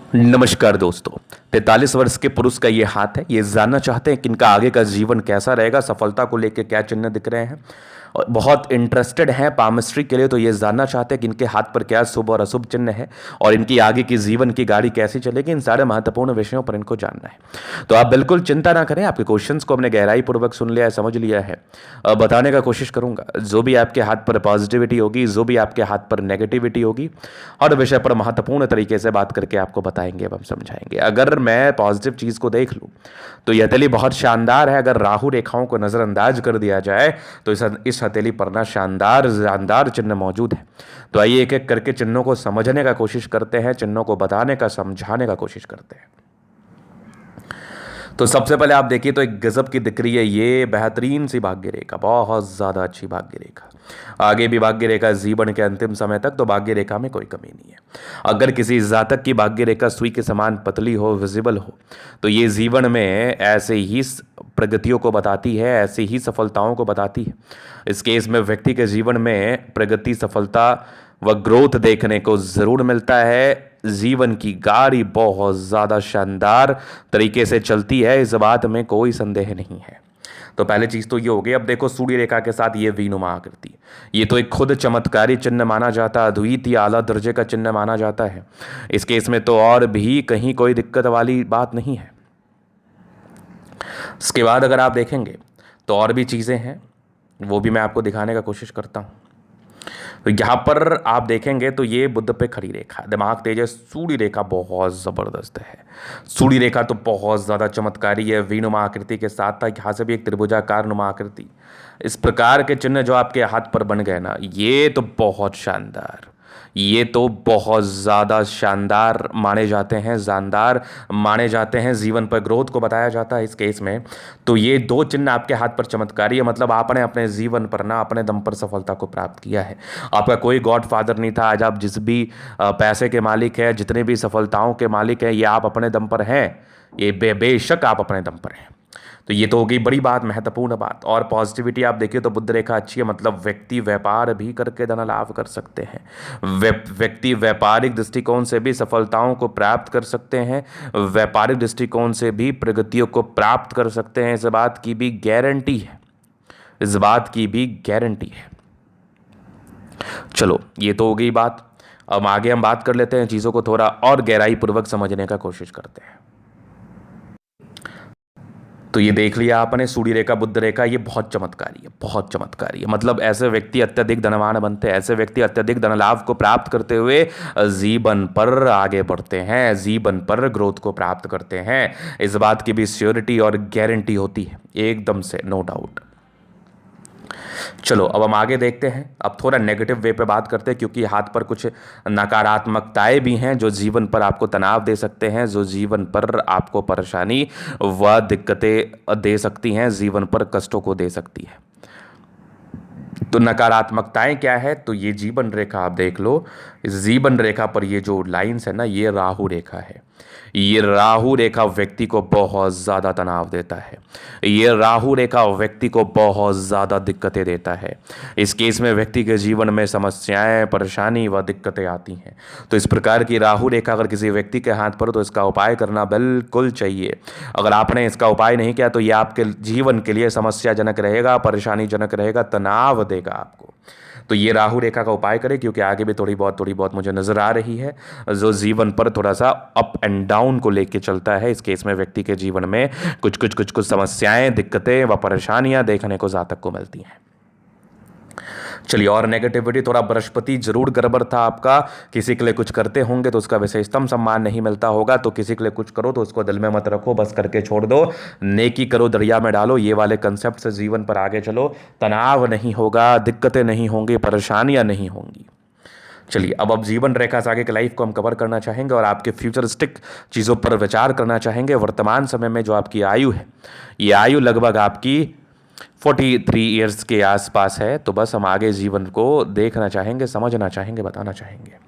नमस्कार दोस्तों। 43 वर्ष के पुरुष का ये हाथ है। ये जानना चाहते हैं कि इनका आगे का जीवन कैसा रहेगा, सफलता को लेकर क्या चिन्ह दिख रहे हैं और बहुत इंटरेस्टेड हैं पामिस्ट्री के लिए। तो ये जानना चाहते हैं कि इनके हाथ पर क्या शुभ और अशुभ चिन्ह है और इनकी आगे की जीवन की गाड़ी कैसी चलेगी। इन सारे महत्वपूर्ण विषयों पर इनको जानना है। तो आप बिल्कुल चिंता ना करें, आपके क्वेश्चंस को हमने गहराई पूर्वक सुन लिया है, समझ लिया है। बताने का कोशिश करूंगा। जो भी आपके हाथ पर पॉजिटिविटी होगी, जो भी आपके हाथ पर नेगेटिविटी होगी, हर विषय पर महत्वपूर्ण तरीके से बात करके आपको बताएंगे एवं समझाएंगे। अगर मैं पॉजिटिव चीज़ को देख लूँ तो यह हथेली बहुत शानदार है। अगर राहु रेखाओं को नज़रअंदाज कर दिया जाए तो इस हथेली पर ना शानदार शानदार चिन्ह मौजूद है। तो आइए एक एक करके चिन्हों को समझने का कोशिश करते हैं, चिन्हों को बताने का, समझाने का कोशिश करते हैं। तो सबसे पहले आप देखिए तो एक गजब की दिख रही है ये बेहतरीन सी भाग्य रेखा, बहुत ज़्यादा अच्छी भाग्य रेखा। आगे भी भाग्य रेखा जीवन के अंतिम समय तक, तो भाग्य रेखा में कोई कमी नहीं है। अगर किसी जातक की भाग्य रेखा सुई के समान पतली हो, विजिबल हो, तो ये जीवन में ऐसे ही प्रगतियों को बताती है, ऐसे ही सफलताओं को बताती है। इस केस में व्यक्ति के जीवन में प्रगति, सफलता व ग्रोथ देखने को जरूर मिलता है। जीवन की गाड़ी बहुत ज़्यादा शानदार तरीके से चलती है, इस बात में कोई संदेह नहीं है। तो पहले चीज़ तो ये हो गई। अब देखो सूर्य रेखा के साथ ये वीनुमा आकृति, ये तो एक खुद चमत्कारी चिन्ह माना जाता है, अद्वितीय आला दर्जे का चिन्ह माना जाता है। इस केस में तो और भी कहीं कोई दिक्कत वाली बात नहीं है। इसके बाद अगर आप देखेंगे तो और भी चीज़ें हैं, वो भी मैं आपको दिखाने का कोशिश करता हूँ। तो यहाँ पर आप देखेंगे तो ये बुध पे खड़ी रेखा, दिमाग तेज है। सूर्य रेखा बहुत ज़बरदस्त है। सूर्य रेखा तो बहुत ज़्यादा चमत्कारी है, वीनुमा आकृति के साथ था। यहाँ से भी एक त्रिभुजाकार नुमा आकृति। इस प्रकार के चिन्ह जो आपके हाथ पर बन गए ना, ये तो बहुत शानदार, ये तो बहुत ज़्यादा शानदार माने जाते हैं, जानदार माने जाते हैं। जीवन पर ग्रोथ को बताया जाता है इस केस में। तो ये दो चिन्ह आपके हाथ पर चमत्कारी है, मतलब आपने अपने जीवन पर ना अपने दम पर सफलता को प्राप्त किया है। आपका कोई गॉड फादर नहीं था। आज आप जिस भी पैसे के मालिक हैं, जितने भी सफलताओं के मालिक हैं, ये आप अपने दम पर हैं। ये बेशक आप अपने दम पर हैं। तो ये तो हो गई बड़ी बात, महत्वपूर्ण बात। और पॉजिटिविटी आप देखिए तो बुध रेखा अच्छी है, मतलब व्यक्ति व्यापार भी करके धन लाभ कर सकते हैं। व्यक्ति व्यापारिक दृष्टिकोण से भी सफलताओं को प्राप्त कर सकते हैं, व्यापारिक दृष्टिकोण से भी प्रगतियों को प्राप्त कर सकते हैं। इस बात की भी गारंटी है, इस बात की भी गारंटी है। चलो ये तो हो गई बात। अब आगे हम बात कर लेते हैं, चीज़ों को थोड़ा और गहराई पूर्वक समझने का कोशिश करते हैं। तो ये देख लिया आपने, सूर्य रेखा, बुध रेखा, ये बहुत चमत्कारी है, बहुत चमत्कारी है। मतलब ऐसे व्यक्ति अत्यधिक धनवान बनते हैं, ऐसे व्यक्ति अत्यधिक धन लाभ को प्राप्त करते हुए जीवन पर आगे बढ़ते हैं, जीवन पर ग्रोथ को प्राप्त करते हैं। इस बात की भी श्योरिटी और गारंटी होती है एकदम से, नो डाउट। चलो अब हम आगे देखते हैं। अब थोड़ा नेगेटिव वे पे बात करते हैं, क्योंकि हाथ पर कुछ नकारात्मकताएं भी हैं जो जीवन पर आपको तनाव दे सकते हैं, जो जीवन पर आपको परेशानी व दिक्कतें दे सकती हैं, जीवन पर कष्टों को दे सकती है। तो नकारात्मकताएं क्या है? तो ये जीवन रेखा आप देख लो, इस जीवन रेखा पर ये जो लाइंस है ना, ये राहु रेखा है। ये राहु रेखा व्यक्ति को बहुत ज़्यादा तनाव देता है, ये राहु रेखा व्यक्ति को बहुत ज़्यादा दिक्कतें देता है। इस केस में व्यक्ति के जीवन में समस्याएं, परेशानी व दिक्कतें आती हैं। तो इस प्रकार की राहु रेखा अगर किसी व्यक्ति के हाथ पर, तो इसका उपाय करना बिल्कुल चाहिए। अगर आपने इसका उपाय नहीं किया तो ये आपके जीवन के लिए समस्याजनक रहेगा, परेशानीजनक रहेगा, तनाव देगा आपको। तो ये राहु रेखा का उपाय करें, क्योंकि आगे भी थोड़ी बहुत मुझे नजर आ रही है जो जीवन पर थोड़ा सा अप एंड डाउन को लेके चलता है। इस केस में व्यक्ति के जीवन में कुछ समस्याएं, दिक्कतें व परेशानियां देखने को जातक को मिलती हैं। चलिए, और नेगेटिविटी, थोड़ा बृहस्पति जरूर गड़बड़ था आपका। किसी के लिए कुछ करते होंगे तो उसका विशेषतम सम्मान नहीं मिलता होगा। तो किसी के लिए कुछ करो तो उसको दिल में मत रखो, बस करके छोड़ दो। नेकी करो दरिया में डालो, ये वाले कंसेप्ट से जीवन पर आगे चलो। तनाव नहीं होगा, दिक्कतें नहीं होंगी, परेशानियां नहीं होंगी। चलिए अब जीवन रेखा से आगे की लाइफ को हम कवर करना चाहेंगे और आपके फ्यूचरिस्टिक चीज़ों पर विचार करना चाहेंगे। वर्तमान समय में जो आपकी आयु है, ये आयु लगभग आपकी 43 ईयर्स के आसपास है। तो बस हम आगे जीवन को देखना चाहेंगे, समझना चाहेंगे, बताना चाहेंगे।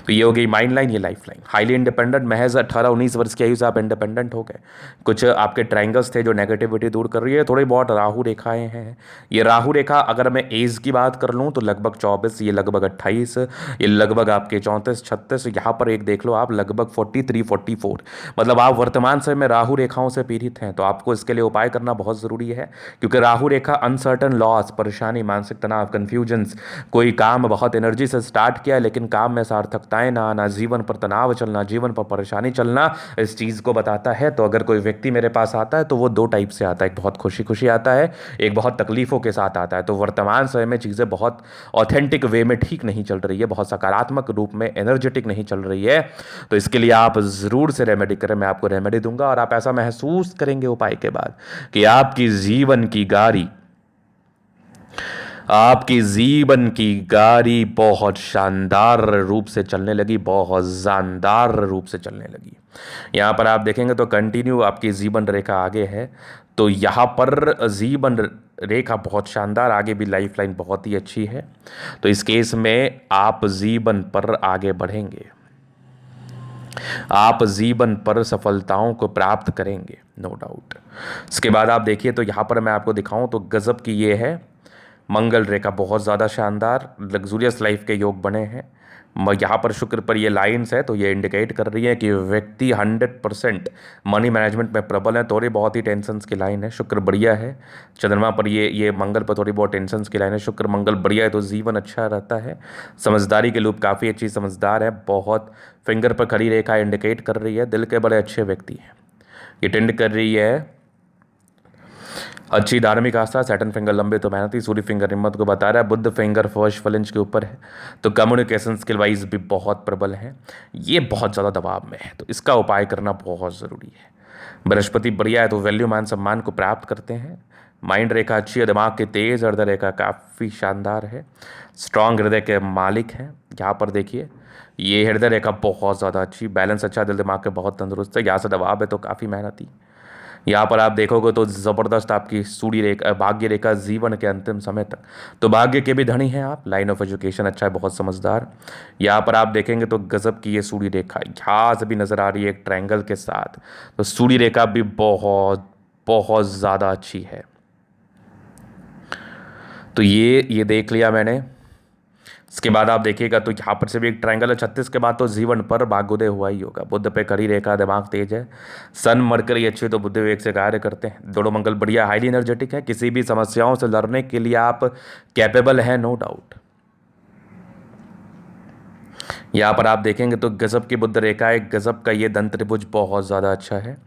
तो ये हो गई माइंड लाइन, ये लाइफ लाइन। हाईली इंडिपेंडेंट, महज 18-19 वर्ष की आयु से आप इंडिपेंडेंट हो गए। कुछ आपके ट्रायंगल्स थे जो नेगेटिविटी दूर कर रही है, थोड़ी बहुत राहु रेखाएं हैं। ये राहु रेखा अगर मैं एज की बात कर लूँ तो लगभग 24, ये लगभग 28, ये लगभग आपके 34, 36, यहाँ पर एक देख लो आप लगभग 43, 44। मतलब आप वर्तमान समय में राहु रेखाओं से पीड़ित हैं। तो आपको इसके लिए उपाय करना बहुत ज़रूरी है, क्योंकि राहु रेखा अनसर्टन लॉस, परेशानी, मानसिक तनाव, कन्फ्यूजन्स, कोई काम बहुत एनर्जी से स्टार्ट किया लेकिन काम में सार्थकताएं ना आना, जीवन पर तनाव चलना, जीवन पर परेशानी चलना, इस चीज़ को बताता है। तो अगर कोई व्यक्ति मेरे पास आता है तो वो दो टाइप से आता है, एक बहुत खुशी खुशी आता है, एक बहुत तकलीफ़ों के साथ आता है। तो वर्तमान समय में चीज़ें बहुत ऑथेंटिक वे में ठीक नहीं चल रही है, बहुत सकारात्मक रूप में एनर्जेटिक नहीं चल रही है। तो इसके लिए आप ज़रूर से रेमेडी करें, मैं आपको रेमेडी दूंगा और आप ऐसा महसूस करेंगे उपाय के बाद कि आपकी जीवन की गाड़ी बहुत शानदार रूप से चलने लगी, बहुत शानदार रूप से चलने लगी। यहाँ पर आप देखेंगे तो कंटिन्यू आपकी जीवन रेखा आगे है। तो यहाँ पर जीवन रेखा बहुत शानदार, आगे भी लाइफ लाइन बहुत ही अच्छी है। तो इस केस में आप जीवन पर आगे बढ़ेंगे, आप जीवन पर सफलताओं को प्राप्त करेंगे, नो डाउट। इसके बाद आप देखिए तो यहाँ पर मैं आपको दिखाऊं तो गजब की ये है मंगल रेखा, बहुत ज़्यादा शानदार लग्जूरियस लाइफ के योग बने हैं। यहाँ पर शुक्र पर ये लाइंस है तो ये इंडिकेट कर रही है कि व्यक्ति 100% मनी मैनेजमेंट में प्रबल है। थोड़ी बहुत ही टेंशन्स की लाइन है, शुक्र बढ़िया है। चंद्रमा पर ये मंगल पर थोड़ी बहुत टेंशन्स की लाइन है, शुक्र मंगल बढ़िया है तो जीवन अच्छा रहता है। समझदारी के लूप काफ़ी अच्छी समझदार है, बहुत फिंगर पर खड़ी रेखा इंडिकेट कर रही है दिल के बड़े अच्छे व्यक्ति हैं। ये टेंड कर रही है अच्छी धार्मिक आस्था, सैटर्न फिंगर लंबे तो मेहनती, सूर्य फिंगर हिम्मत को बता रहा है, बुद्ध फिंगर फर्स्ट फलिंच के ऊपर है। तो कम्युनिकेशन स्किल वाइज भी बहुत प्रबल है, ये बहुत ज़्यादा दबाव में है तो इसका उपाय करना बहुत ज़रूरी है। बृहस्पति बढ़िया है तो वैल्यू मान सम्मान को प्राप्त करते हैं। माइंड रेखा अच्छी है, दिमाग के तेज, हृदय रेखा काफ़ी शानदार है, स्ट्रांग हृदय के मालिक हैं। यहाँ पर देखिए ये हृदय रेखा बहुत ज़्यादा अच्छी, बैलेंस अच्छा, दिल दिमाग के बहुत तंदुरुस्त है। यहाँ से दबाव है तो काफ़ी मेहनती। यहाँ पर आप देखोगे तो ज़बरदस्त आपकी सूर्य रेखा, भाग्य रेखा जीवन के अंतिम समय तक, तो भाग्य के भी धनी हैं आप। लाइन ऑफ एजुकेशन अच्छा है, बहुत समझदार। यहाँ पर आप देखेंगे तो गजब की ये सूर्य रेखा यहाँ से भी नज़र आ रही है एक ट्रायंगल के साथ। तो सूर्य रेखा भी बहुत बहुत ज़्यादा अच्छी है। तो ये देख लिया मैंने। इसके बाद आप देखिएगा तो यहाँ पर से भी एक ट्रायंगल है। 36 के बाद तो जीवन पर भाग्योदय हुआ ही होगा। बुद्ध पे खड़ी रेखा, दिमाग तेज है, सन मरकरी अच्छे तो बुद्ध विवेक से कार्य करते हैं। दोनों मंगल बढ़िया, हाईली एनर्जेटिक है, किसी भी समस्याओं से लड़ने के लिए आप कैपेबल हैं, नो डाउट। यहाँ पर आप देखेंगे तो गजब की बुद्ध रेखा है, गजब का ये दंत त्रिभुज बहुत ज़्यादा अच्छा है।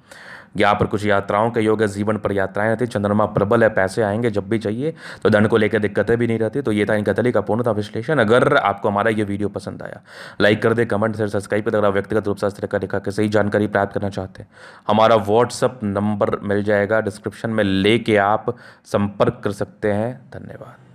यहाँ पर कुछ यात्राओं का योग है, जीवन पर यात्राएं रहती, चंद्रमा प्रबल है, पैसे आएंगे जब भी चाहिए, तो धन को लेकर दिक्कतें भी नहीं रहती। तो ये था इनका तली का पूर्णता विश्लेषण। अगर आपको हमारा ये वीडियो पसंद आया, लाइक कर दे, कमेंट शेयर सब्सक्राइब कर। अगर आप व्यक्तिगत रूप से इस तरह का रेखा की सही जानकारी प्राप्त करना चाहते हैं, हमारा व्हाट्सअप नंबर मिल जाएगा डिस्क्रिप्शन में, लेके आप संपर्क कर सकते हैं। धन्यवाद।